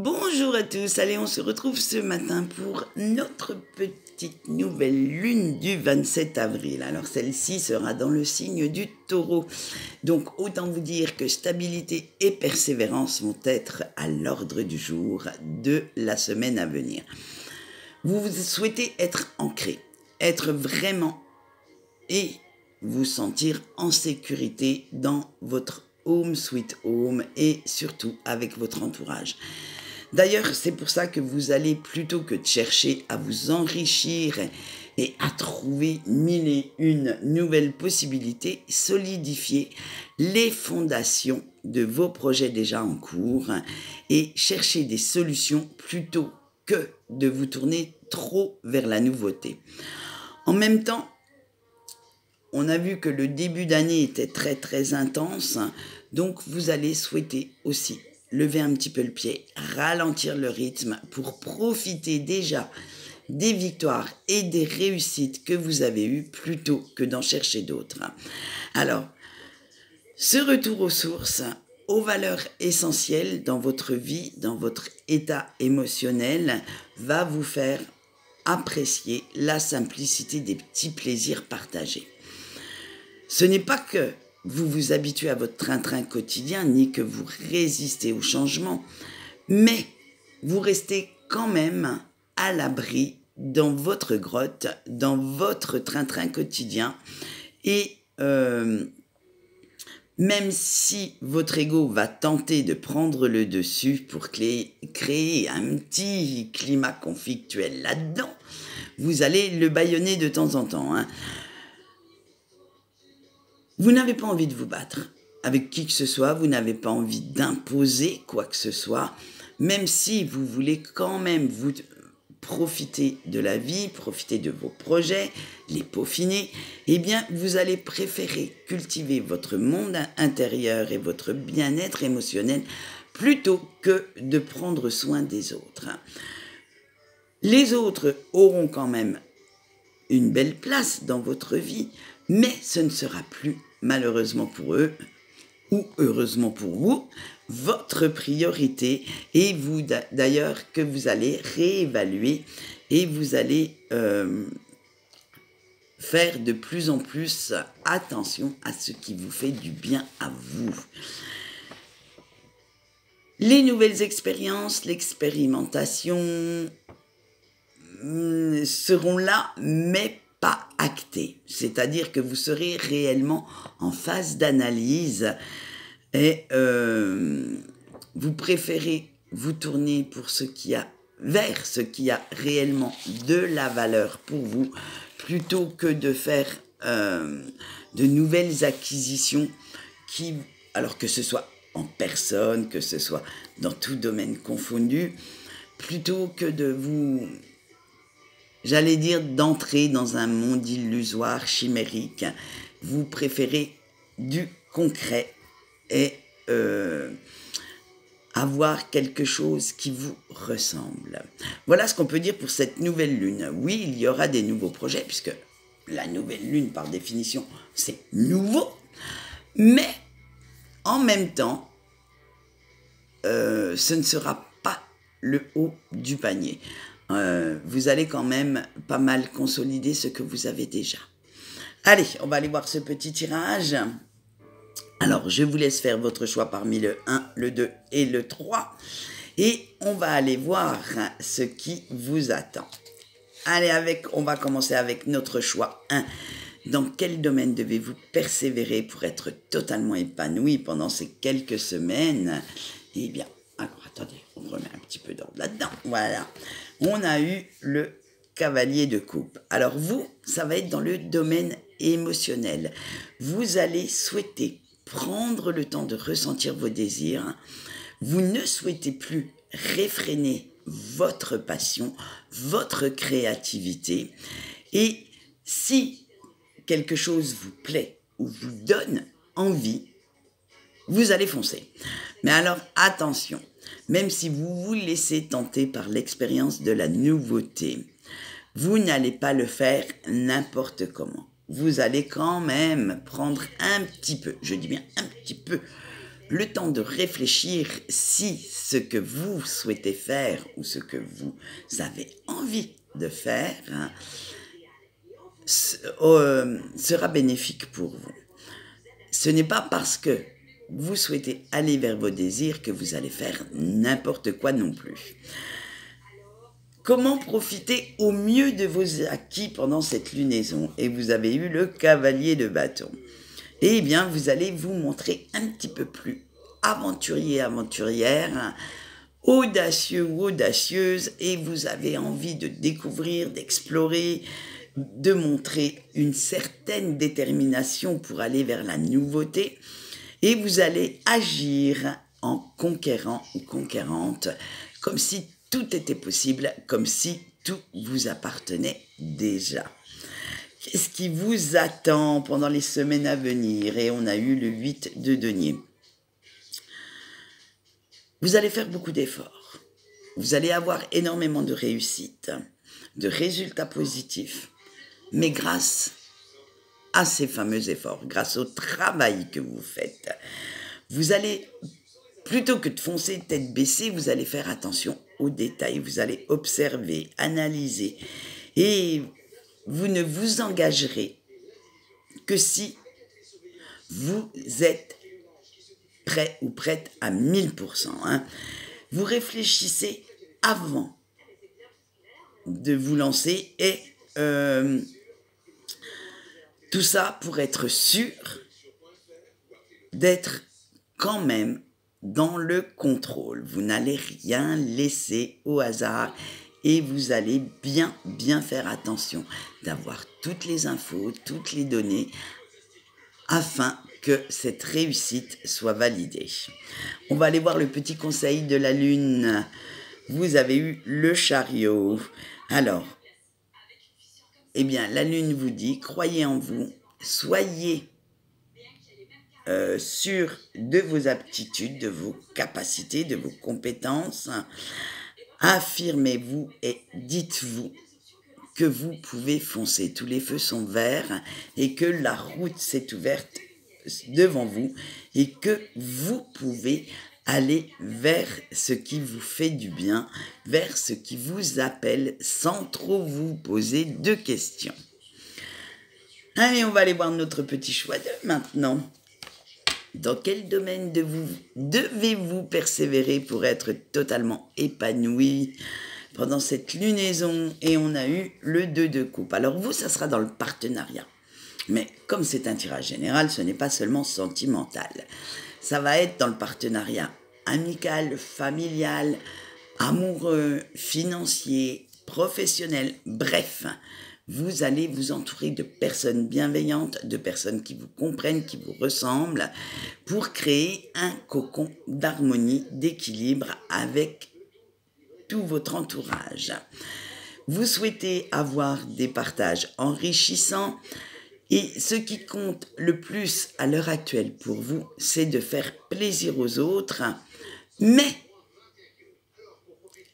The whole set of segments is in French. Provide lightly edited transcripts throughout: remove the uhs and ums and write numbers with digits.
Bonjour à tous, allez on se retrouve ce matin pour notre petite nouvelle lune du 27 avril. Alors celle-ci sera dans le signe du Taureau. Donc autant vous dire que stabilité et persévérance vont être à l'ordre du jour de la semaine à venir. Vous souhaitez être ancré, être vraiment et vous sentir en sécurité dans votre home sweet home et surtout avec votre entourage. D'ailleurs, c'est pour ça que vous allez, plutôt que de chercher à vous enrichir et à trouver mille et une nouvelles possibilités, solidifier les fondations de vos projets déjà en cours et chercher des solutions plutôt que de vous tourner trop vers la nouveauté. En même temps, on a vu que le début d'année était très très intense, donc vous allez souhaiter aussi lever un petit peu le pied, ralentir le rythme pour profiter déjà des victoires et des réussites que vous avez eues plutôt que d'en chercher d'autres. Alors, ce retour aux sources, aux valeurs essentielles dans votre vie, dans votre état émotionnel, va vous faire apprécier la simplicité des petits plaisirs partagés. Ce n'est pas que vous vous habituez à votre train-train quotidien, ni que vous résistez au changement, mais vous restez quand même à l'abri dans votre grotte, dans votre train-train quotidien. Et même si votre ego va tenter de prendre le dessus pour créer un petit climat conflictuel là-dedans, vous allez le bâillonner de temps en temps, hein. Vous n'avez pas envie de vous battre avec qui que ce soit, vous n'avez pas envie d'imposer quoi que ce soit, même si vous voulez quand même vous profiter de la vie, profiter de vos projets, les peaufiner, eh bien vous allez préférer cultiver votre monde intérieur et votre bien-être émotionnel plutôt que de prendre soin des autres. Les autres auront quand même une belle place dans votre vie, mais ce ne sera plus, malheureusement pour eux, ou heureusement pour vous, votre priorité, et vous d'ailleurs que vous allez réévaluer et vous allez faire de plus en plus attention à ce qui vous fait du bien à vous. Les nouvelles expériences, l'expérimentation seront là, mais pas actées. C'est-à-dire que vous serez réellement en phase d'analyse et vous préférez vous tourner vers ce qui a réellement de la valeur pour vous, plutôt que de faire de nouvelles acquisitions alors que ce soit en personne, que ce soit dans tout domaine confondu, plutôt que de vous, j'allais dire, d'entrer dans un monde illusoire, chimérique. Vous préférez du concret et avoir quelque chose qui vous ressemble. Voilà ce qu'on peut dire pour cette nouvelle lune. Oui, il y aura des nouveaux projets, puisque la nouvelle lune, par définition, c'est nouveau, mais en même temps, ce ne sera pas le haut du panier. Vous allez quand même pas mal consolider ce que vous avez déjà. Allez, on va aller voir ce petit tirage. Alors, je vous laisse faire votre choix parmi le 1, le 2 et le 3. Et on va aller voir ce qui vous attend. Allez, on va commencer avec notre choix 1. Dans quel domaine devez-vous persévérer pour être totalement épanoui pendant ces quelques semaines? Eh bien, alors attendez, on remet un petit peu d'ordre là-dedans. Voilà. On a eu le cavalier de coupe. Alors vous, ça va être dans le domaine émotionnel. Vous allez souhaiter prendre le temps de ressentir vos désirs. Vous ne souhaitez plus réfréner votre passion, votre créativité. Et si quelque chose vous plaît ou vous donne envie, vous allez foncer. Mais alors attention, même si vous vous laissez tenter par l'expérience de la nouveauté, vous n'allez pas le faire n'importe comment. Vous allez quand même prendre un petit peu, je dis bien un petit peu, le temps de réfléchir si ce que vous souhaitez faire ou ce que vous avez envie de faire sera bénéfique pour vous. Ce n'est pas parce que vous souhaitez aller vers vos désirs que vous allez faire n'importe quoi non plus. Comment profiter au mieux de vos acquis pendant cette lunaison? Et vous avez eu le cavalier de bâton. Eh bien, vous allez vous montrer un petit peu plus aventurier, aventurière, audacieux ou audacieuse, et vous avez envie de découvrir, d'explorer, de montrer une certaine détermination pour aller vers la nouveauté, et vous allez agir en conquérant ou conquérante, comme si tout était possible, comme si tout vous appartenait déjà. Qu'est-ce qui vous attend pendant les semaines à venir? Et on a eu le 8 de denier. Vous allez faire beaucoup d'efforts. Vous allez avoir énormément de réussite, de résultats positifs, mais grâce à ces fameux efforts, grâce au travail que vous faites, vous allez, plutôt que de foncer tête baissée, vous allez faire attention aux détails, vous allez observer, analyser, et vous ne vous engagerez que si vous êtes prêt ou prête à 1000%. Vous réfléchissez avant de vous lancer et tout ça pour être sûr d'être quand même dans le contrôle. Vous n'allez rien laisser au hasard et vous allez bien faire attention d'avoir toutes les infos, toutes les données afin que cette réussite soit validée. On va aller voir le petit conseil de la Lune. Vous avez eu le chariot. Alors, eh bien, la Lune vous dit, croyez en vous, soyez sûr de vos aptitudes, de vos capacités, de vos compétences. Affirmez-vous et dites-vous que vous pouvez foncer. Tous les feux sont verts et que la route s'est ouverte devant vous et que vous pouvez aller vers ce qui vous fait du bien, vers ce qui vous appelle sans trop vous poser de questions. Allez, on va aller voir notre petit choix de maintenant. Dans quel domaine devez-vous persévérer pour être totalement épanoui pendant cette lunaison? Et on a eu le 2 de coupe. Alors vous, ça sera dans le partenariat. Mais comme c'est un tirage général, ce n'est pas seulement sentimental. Ça va être dans le partenariat amical, familial, amoureux, financier, professionnel, bref. Vous allez vous entourer de personnes bienveillantes, de personnes qui vous comprennent, qui vous ressemblent, pour créer un cocon d'harmonie, d'équilibre avec tout votre entourage. Vous souhaitez avoir des partages enrichissants et ce qui compte le plus à l'heure actuelle pour vous, c'est de faire plaisir aux autres, mais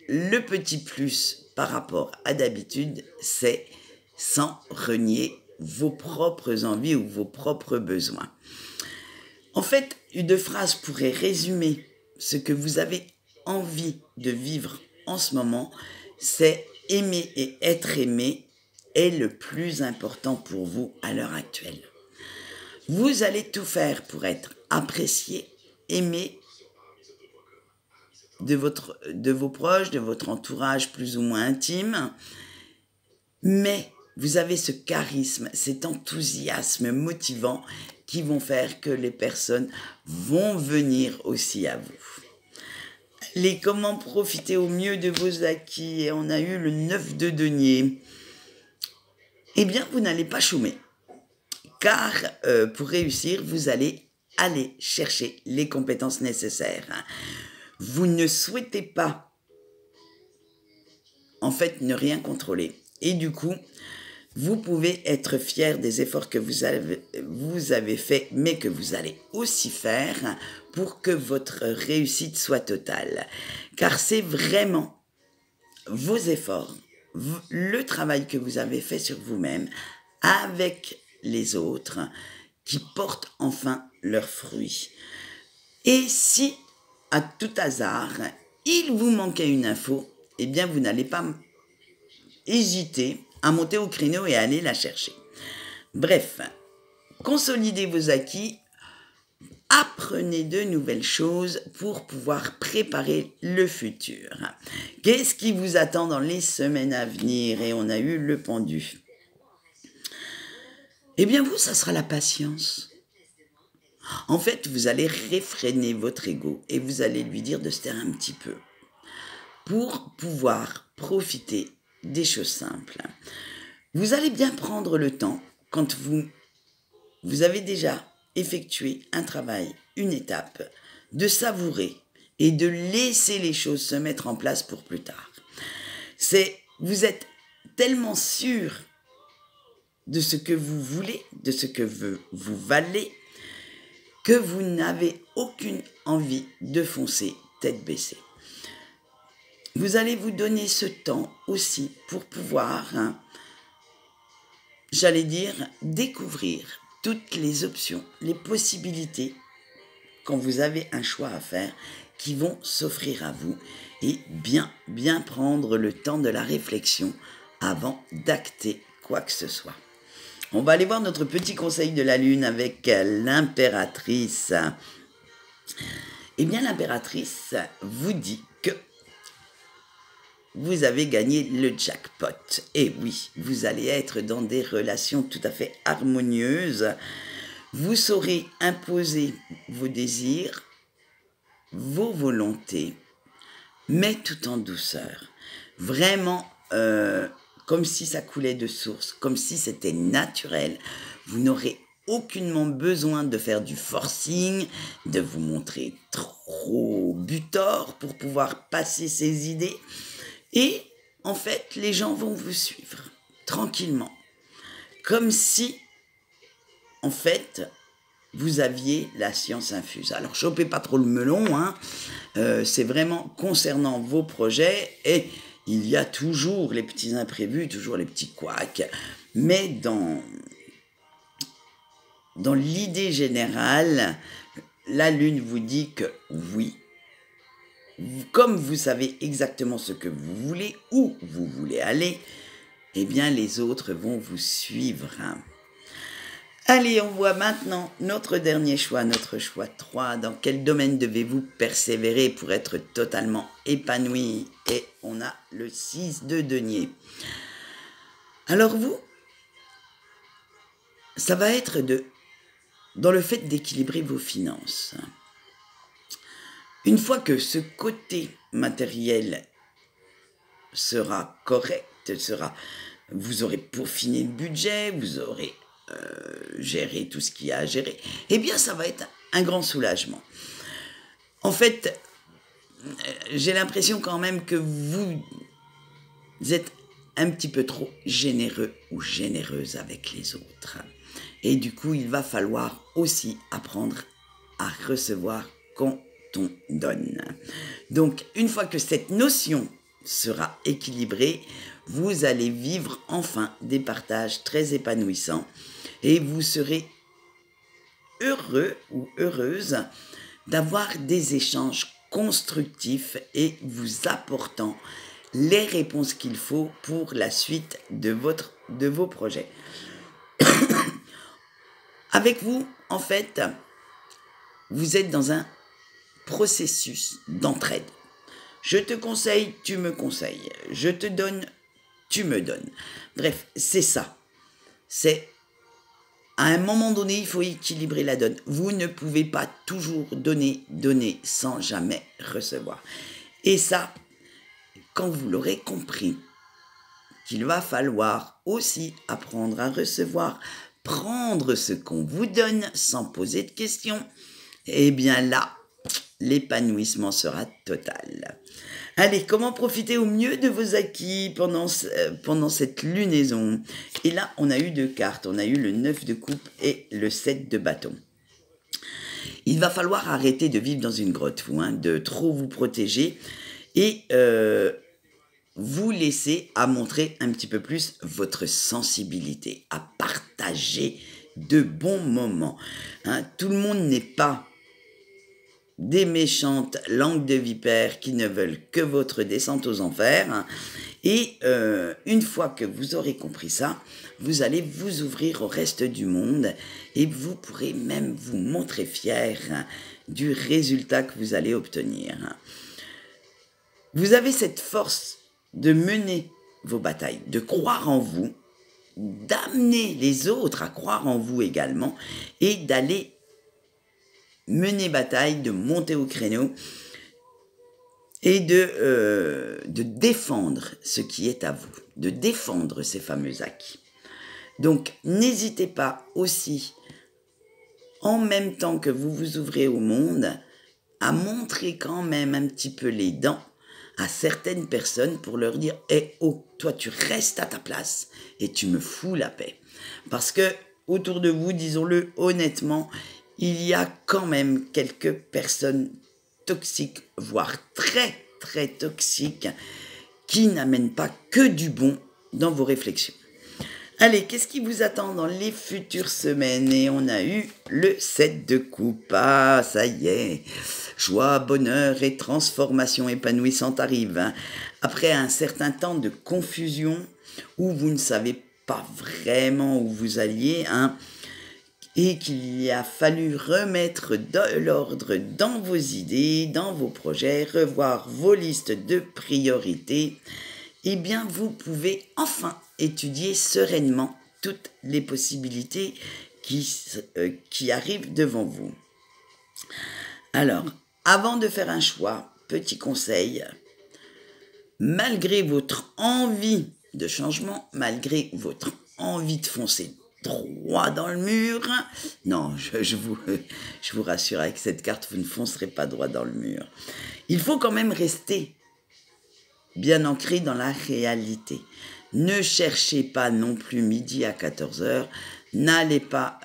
le petit plus par rapport à d'habitude, c'est sans renier vos propres envies ou vos propres besoins. En fait, une phrase pourrait résumer ce que vous avez envie de vivre en ce moment, c'est aimer et être aimé est le plus important pour vous à l'heure actuelle. Vous allez tout faire pour être apprécié, aimé de vos proches, de votre entourage plus ou moins intime, mais vous avez ce charisme, cet enthousiasme motivant qui vont faire que les personnes vont venir aussi à vous. Allez, comment profiter au mieux de vos acquis? Et on a eu le 9 de denier. Eh bien, vous n'allez pas chômer, car pour réussir, vous allez aller chercher les compétences nécessaires. Vous ne souhaitez pas, en fait, ne rien contrôler. Et du coup, vous pouvez être fier des efforts que vous avez faits, mais que vous allez aussi faire pour que votre réussite soit totale. Car c'est vraiment vos efforts, le travail que vous avez fait sur vous-même, avec les autres, qui portent enfin leurs fruits. Et si, à tout hasard, il vous manquait une info, eh bien, vous n'allez pas hésiter à monter au créneau et à aller la chercher. Bref, consolidez vos acquis, apprenez de nouvelles choses pour pouvoir préparer le futur. Qu'est-ce qui vous attend dans les semaines à venir? Et on a eu le pendu. Eh bien, vous, ça sera la patience. En fait, vous allez réfréner votre ego et vous allez lui dire de se taire un petit peu pour pouvoir profiter des choses simples. Vous allez bien prendre le temps quand vous avez déjà effectué un travail, une étape, de savourer et de laisser les choses se mettre en place pour plus tard. Vous êtes tellement sûr de ce que vous voulez, de ce que vous valez, que vous n'avez aucune envie de foncer tête baissée. Vous allez vous donner ce temps aussi pour pouvoir, j'allais dire, découvrir toutes les options, les possibilités, quand vous avez un choix à faire, qui vont s'offrir à vous et bien prendre le temps de la réflexion avant d'acter quoi que ce soit. On va aller voir notre petit conseil de la lune avec l'impératrice. Eh bien, l'impératrice vous dit que vous avez gagné le jackpot. Et oui, vous allez être dans des relations tout à fait harmonieuses. Vous saurez imposer vos désirs, vos volontés, mais tout en douceur. Vraiment, comme si ça coulait de source, comme si c'était naturel. Vous n'aurez aucunement besoin de faire du forcing, de vous montrer trop butor pour pouvoir passer ses idées. Et en fait, les gens vont vous suivre tranquillement, comme si, en fait, vous aviez la science infuse. Alors, chopez pas trop le melon, hein. C'est vraiment concernant vos projets et il y a toujours les petits imprévus, toujours les petits couacs, mais dans l'idée générale, la Lune vous dit que oui, comme vous savez exactement ce que vous voulez, où vous voulez aller, eh bien les autres vont vous suivre. Allez, on voit maintenant notre dernier choix, notre choix 3. Dans quel domaine devez-vous persévérer pour être totalement épanoui? Et on a le 6 de denier. Alors vous, ça va être dans le fait d'équilibrer vos finances. Une fois que ce côté matériel sera correct, vous aurez peaufiné le budget, vous aurez géré tout ce qu'il y a à gérer, eh bien ça va être un grand soulagement. En fait, j'ai l'impression quand même que vous êtes un petit peu trop généreux ou généreuse avec les autres. Et du coup, il va falloir aussi apprendre à recevoir quand on donne. Donc, une fois que cette notion sera équilibrée, vous allez vivre enfin des partages très épanouissants et vous serez heureux ou heureuse d'avoir des échanges constructifs et vous apportant les réponses qu'il faut pour la suite de vos projets. Avec vous, en fait, vous êtes dans un processus d'entraide. Je te conseille, tu me conseilles. Je te donne, tu me donnes. Bref, c'est ça. C'est à un moment donné, il faut équilibrer la donne. Vous ne pouvez pas toujours donner sans jamais recevoir. Et ça, quand vous l'aurez compris, qu'il va falloir aussi apprendre à recevoir, prendre ce qu'on vous donne sans poser de questions, eh bien là, l'épanouissement sera total. Allez, comment profiter au mieux de vos acquis pendant cette lunaison? Et là, on a eu 2 cartes. On a eu le 9 de coupe et le 7 de bâton. Il va falloir arrêter de vivre dans une grotte, de trop vous protéger et vous laisser à montrer un petit peu plus votre sensibilité, à partager de bons moments. Tout le monde n'est pas des méchantes langues de vipères qui ne veulent que votre descente aux enfers. Et une fois que vous aurez compris ça, vous allez vous ouvrir au reste du monde et vous pourrez même vous montrer fier du résultat que vous allez obtenir. Vous avez cette force de mener vos batailles, de croire en vous, d'amener les autres à croire en vous également et d'aller mener bataille, de monter au créneau et de défendre ce qui est à vous, de défendre ces fameux acquis. Donc, n'hésitez pas aussi, en même temps que vous vous ouvrez au monde, à montrer quand même un petit peu les dents à certaines personnes pour leur dire « Eh oh, toi tu restes à ta place et tu me fous la paix. » Parce que autour de vous, disons-le honnêtement, il y a quand même quelques personnes toxiques, voire très très toxiques, qui n'amènent pas que du bon dans vos réflexions. Allez, qu'est-ce qui vous attend dans les futures semaines? Et on a eu le 7 de coupe. Ah, ça y est. Joie, bonheur et transformation épanouissante arrivent. Après un certain temps de confusion, où vous ne savez pas vraiment où vous alliez, et qu'il a fallu remettre de l'ordre dans vos idées, dans vos projets, revoir vos listes de priorités, eh bien vous pouvez enfin étudier sereinement toutes les possibilités qui arrivent devant vous. Alors, avant de faire un choix, petit conseil, malgré votre envie de changement, malgré votre envie de foncer droit dans le mur, non, je vous rassure, avec cette carte, vous ne foncerez pas droit dans le mur. Il faut quand même rester bien ancré dans la réalité. Ne cherchez pas non plus midi à 14h, n'allez pas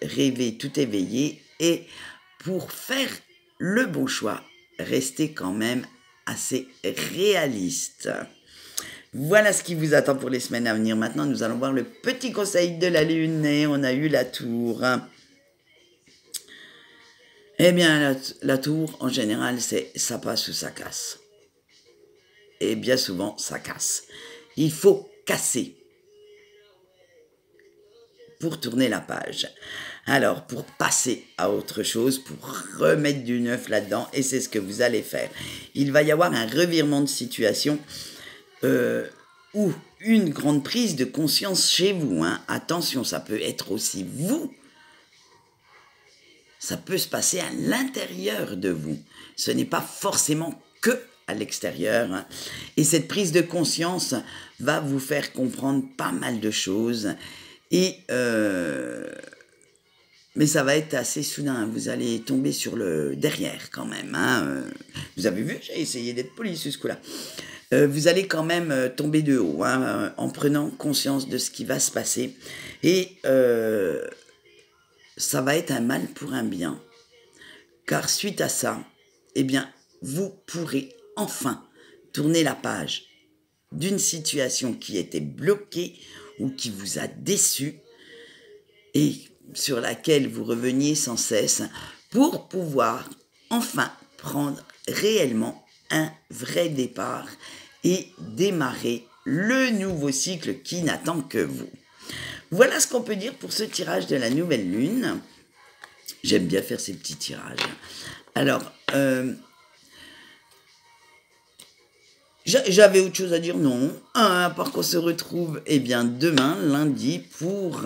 rêver tout éveillé, et pour faire le bon choix, restez quand même assez réaliste. Voilà ce qui vous attend pour les semaines à venir. Maintenant, nous allons voir le petit conseil de la lune et on a eu la tour. Eh bien, la tour, en général, c'est ça passe ou ça casse. Et bien souvent, ça casse. Il faut casser pour tourner la page. Alors, pour passer à autre chose, pour remettre du neuf là-dedans, et c'est ce que vous allez faire. Il va y avoir un revirement de situation ou une grande prise de conscience chez vous. Attention, ça peut être aussi vous. Ça peut se passer à l'intérieur de vous. Ce n'est pas forcément que à l'extérieur. Et cette prise de conscience va vous faire comprendre pas mal de choses. Mais ça va être assez soudain, vous allez tomber sur le derrière quand même. Vous avez vu, j'ai essayé d'être poli ce coup-là. Vous allez quand même tomber de haut en prenant conscience de ce qui va se passer. Et ça va être un mal pour un bien. Car suite à ça, eh bien, vous pourrez enfin tourner la page d'une situation qui était bloquée ou qui vous a déçu et sur laquelle vous reveniez sans cesse pour pouvoir enfin prendre réellement un vrai départ et démarrer le nouveau cycle qui n'attend que vous. Voilà ce qu'on peut dire pour ce tirage de la nouvelle lune. J'aime bien faire ces petits tirages. Alors, j'avais autre chose à dire, non. À part qu'on se retrouve demain, lundi, pour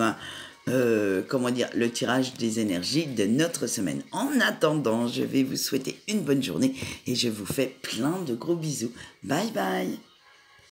le tirage des énergies de notre semaine. En attendant, je vais vous souhaiter une bonne journée et je vous fais plein de gros bisous. Bye bye.